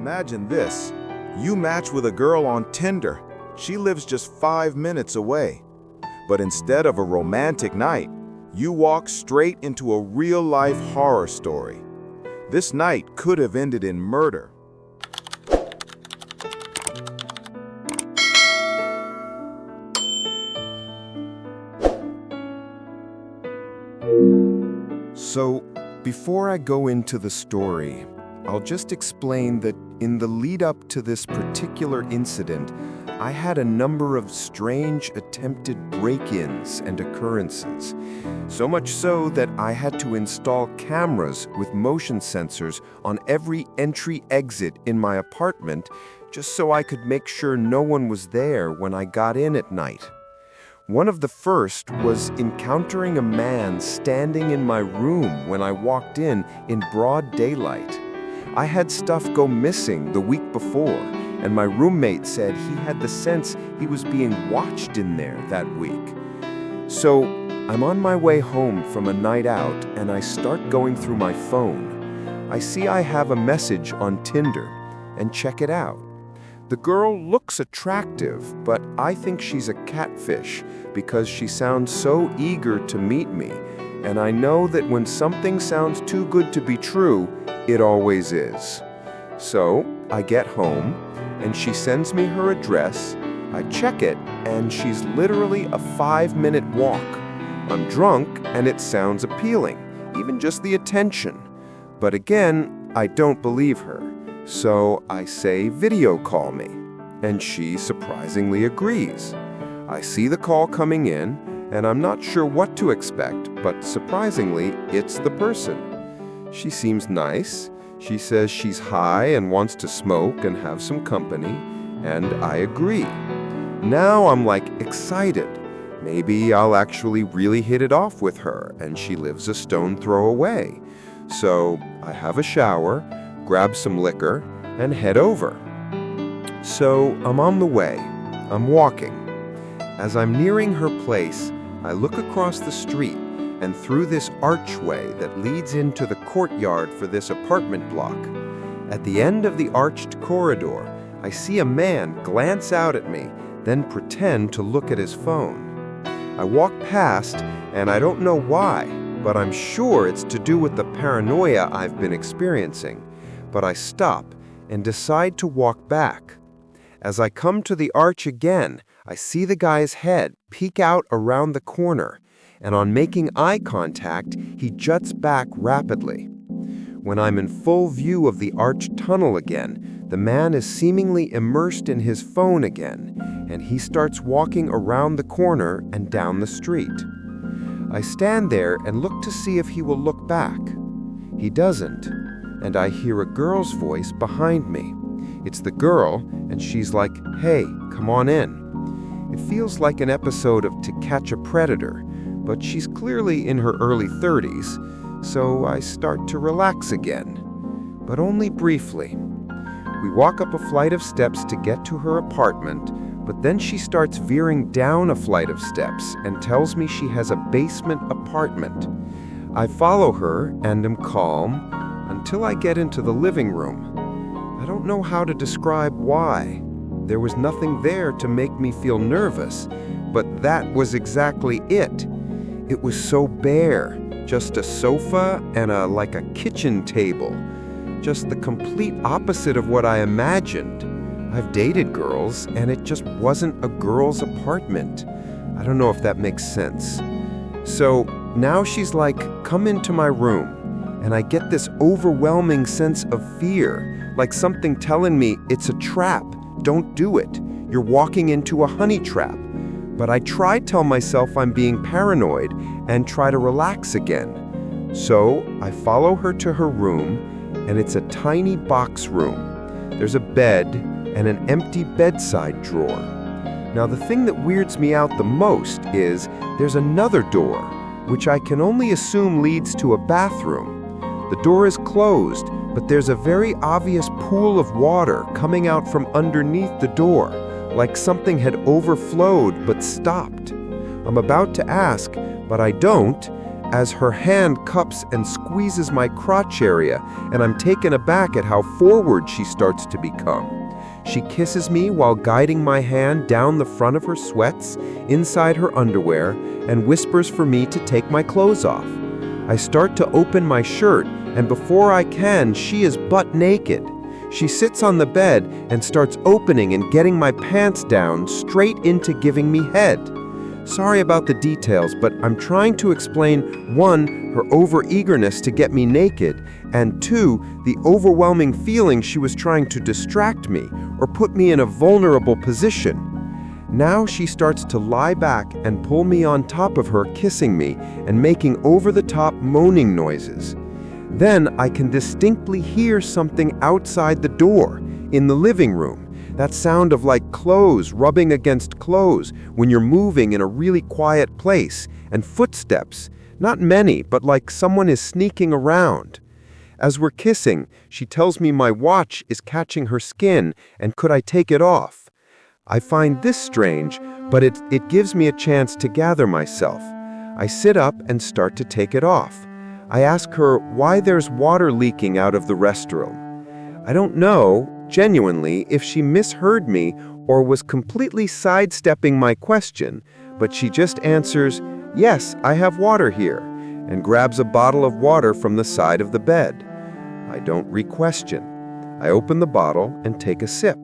Imagine this. You match with a girl on Tinder. She lives just 5 minutes away. But instead of a romantic night, you walk straight into a real-life horror story. This night could have ended in murder. So, before I go into the story, I'll just explain that in the lead-up to this particular incident, I had a number of strange attempted break-ins and occurrences. So much so that I had to install cameras with motion sensors on every entry-exit in my apartment just so I could make sure no one was there when I got in at night. One of the first was encountering a man standing in my room when I walked in broad daylight. I had stuff go missing the week before, and my roommate said he had the sense he was being watched in there that week. So I'm on my way home from a night out, and I start going through my phone. I see I have a message on Tinder, and check it out. The girl looks attractive, but I think she's a catfish because she sounds so eager to meet me, and I know that when something sounds too good to be true, it always is. So I get home, and she sends me her address. I check it, and she's literally a 5-minute walk. I'm drunk, and it sounds appealing, even just the attention. But again, I don't believe her. So I say, video call me, and she surprisingly agrees. I see the call coming in, and I'm not sure what to expect, but surprisingly, it's the person. She seems nice. She says she's high and wants to smoke and have some company, and I agree. Now I'm like excited. Maybe I'll actually really hit it off with her, and she lives a stone throw away. So I have a shower, grab some liquor, and head over. So I'm on the way. I'm walking. As I'm nearing her place, I look across the street and through this archway that leads into the courtyard for this apartment block. At the end of the arched corridor, I see a man glance out at me, then pretend to look at his phone. I walk past, and I don't know why, but I'm sure it's to do with the paranoia I've been experiencing. But I stop and decide to walk back. As I come to the arch again, I see the guy's head peek out around the corner, and on making eye contact, he juts back rapidly. When I'm in full view of the arch tunnel again, the man is seemingly immersed in his phone again, and he starts walking around the corner and down the street. I stand there and look to see if he will look back. He doesn't, and I hear a girl's voice behind me. It's the girl, and she's like, "Hey, come on in." It feels like an episode of To Catch a Predator, but she's clearly in her early 30s, so I start to relax again, but only briefly. We walk up a flight of steps to get to her apartment, but then she starts veering down a flight of steps and tells me she has a basement apartment. I follow her and am calm until I get into the living room. I don't know how to describe why. There was nothing there to make me feel nervous, but that was exactly it. It was so bare, just a sofa and a kitchen table. Just the complete opposite of what I imagined. I've dated girls, and it just wasn't a girl's apartment. I don't know if that makes sense. So now she's like, "Come into my room," and I get this overwhelming sense of fear, like something telling me it's a trap. Don't do it. You're walking into a honey trap. But I tell myself I'm being paranoid and try to relax again. So I follow her to her room, and it's a tiny box room. There's a bed and an empty bedside drawer. Now the thing that weirds me out the most is there's another door, which I can only assume leads to a bathroom. The door is closed, but there's a very obvious pool of water coming out from underneath the door, like something had overflowed but stopped. I'm about to ask, but I don't, as her hand cups and squeezes my crotch area, and I'm taken aback at how forward she starts to become. She kisses me while guiding my hand down the front of her sweats, inside her underwear, and whispers for me to take my clothes off. I start to open my shirt, and before I can, she is butt naked. She sits on the bed and starts opening and getting my pants down straight into giving me head. Sorry about the details, but I'm trying to explain, 1, her over-eagerness to get me naked, and 2, the overwhelming feeling she was trying to distract me or put me in a vulnerable position. Now she starts to lie back and pull me on top of her, kissing me and making over-the-top moaning noises. Then I can distinctly hear something outside the door, in the living room. That sound of like clothes rubbing against clothes when you're moving in a really quiet place, and footsteps, not many, but like someone is sneaking around. As we're kissing, she tells me my watch is catching her skin and could I take it off. I find this strange, but it gives me a chance to gather myself. I sit up and start to take it off. I ask her why there's water leaking out of the restroom. I don't know, genuinely, if she misheard me or was completely sidestepping my question, but she just answers, "Yes, I have water here," and grabs a bottle of water from the side of the bed. I don't re-question. I open the bottle and take a sip.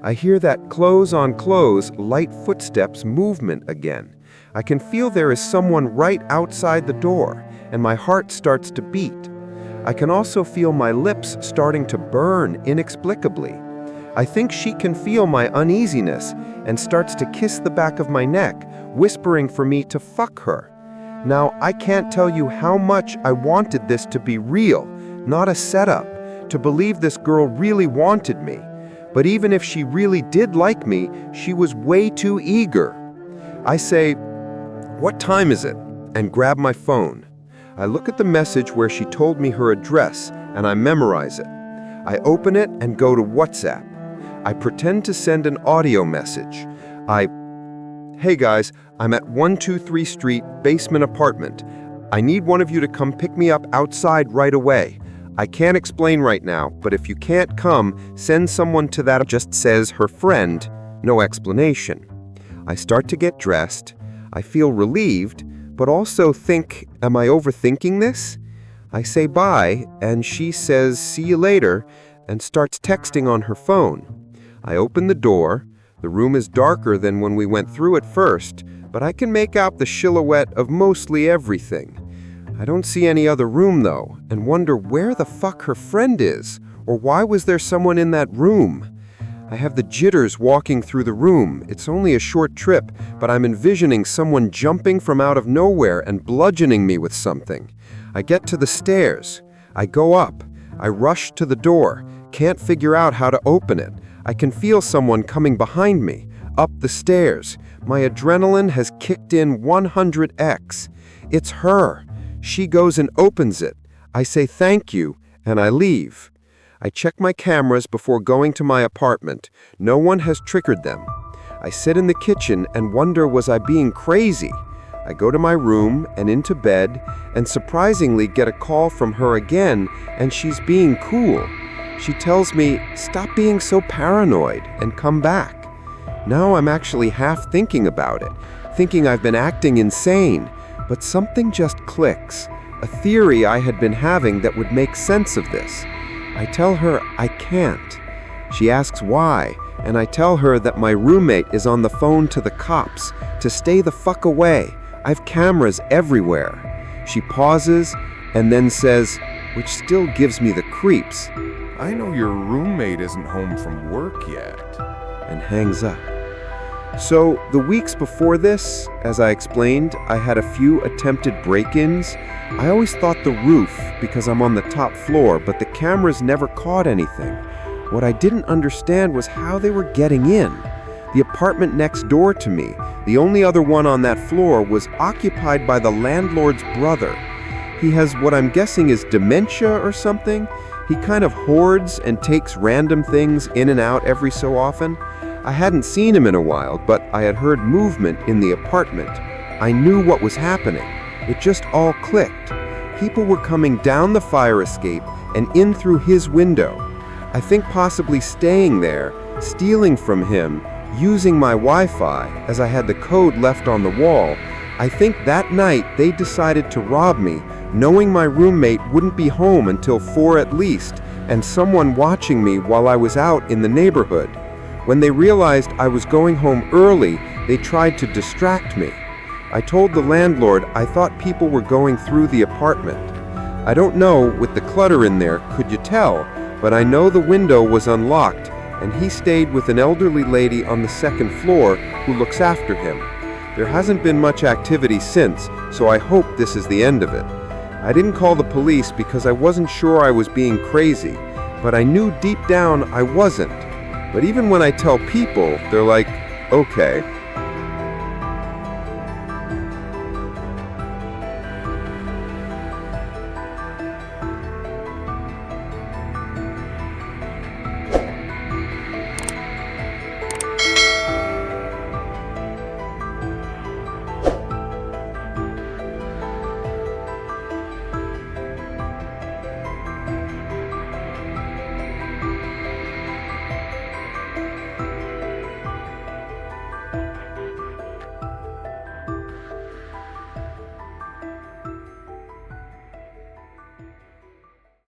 I hear that clothes on clothes, light footsteps movement again. I can feel there is someone right outside the door, and my heart starts to beat. I can also feel my lips starting to burn inexplicably. I think she can feel my uneasiness and starts to kiss the back of my neck, whispering for me to fuck her. Now, I can't tell you how much I wanted this to be real, not a setup, to believe this girl really wanted me. But even if she really did like me, she was way too eager. I say, "What time is it?" and grab my phone. I look at the message where she told me her address, and I memorize it. I open it and go to WhatsApp. I pretend to send an audio message. "Hey guys, I'm at 123 Street, basement apartment. I need one of you to come pick me up outside right away. I can't explain right now, but if you can't come, send someone to that." Just says her friend, no explanation. I start to get dressed. I feel relieved, but also think, am I overthinking this? I say bye, and she says, "See you later," and starts texting on her phone. I open the door. The room is darker than when we went through it first, but I can make out the silhouette of mostly everything. I don't see any other room, though, and wonder where the fuck her friend is, or why was there someone in that room? I have the jitters walking through the room. It's only a short trip, but I'm envisioning someone jumping from out of nowhere and bludgeoning me with something. I get to the stairs. I go up. I rush to the door. Can't figure out how to open it. I can feel someone coming behind me, up the stairs. My adrenaline has kicked in 100x. It's her. She goes and opens it. I say thank you, and I leave. I check my cameras before going to my apartment. No one has triggered them. I sit in the kitchen and wonder, was I being crazy? I go to my room and into bed and surprisingly get a call from her again, and she's being cool. She tells me, "Stop being so paranoid and come back." Now I'm actually half thinking about it, thinking I've been acting insane, but something just clicks. A theory I had been having that would make sense of this. I tell her I can't. She asks why, and I tell her that my roommate is on the phone to the cops, to stay the fuck away. I've cameras everywhere. She pauses and then says, which still gives me the creeps, "I know your roommate isn't home from work yet." and hangs up. So, the weeks before this, as I explained, I had a few attempted break-ins. I always thought the roof, because I'm on the top floor, but the cameras never caught anything. What I didn't understand was how they were getting in. The apartment next door to me, the only other one on that floor, was occupied by the landlord's brother. He has what I'm guessing is dementia or something. He kind of hoards and takes random things in and out every so often. I hadn't seen him in a while, but I had heard movement in the apartment. I knew what was happening. It just all clicked. People were coming down the fire escape and in through his window. I think possibly staying there, stealing from him, using my Wi-Fi, as I had the code left on the wall. I think that night they decided to rob me, knowing my roommate wouldn't be home until 4 at least, and someone watching me while I was out in the neighborhood. When they realized I was going home early, they tried to distract me. I told the landlord I thought people were going through the apartment. I don't know, with the clutter in there, could you tell, but I know the window was unlocked, and he stayed with an elderly lady on the second floor who looks after him. There hasn't been much activity since, so I hope this is the end of it. I didn't call the police because I wasn't sure I was being crazy, but I knew deep down I wasn't. But even when I tell people, they're like, okay.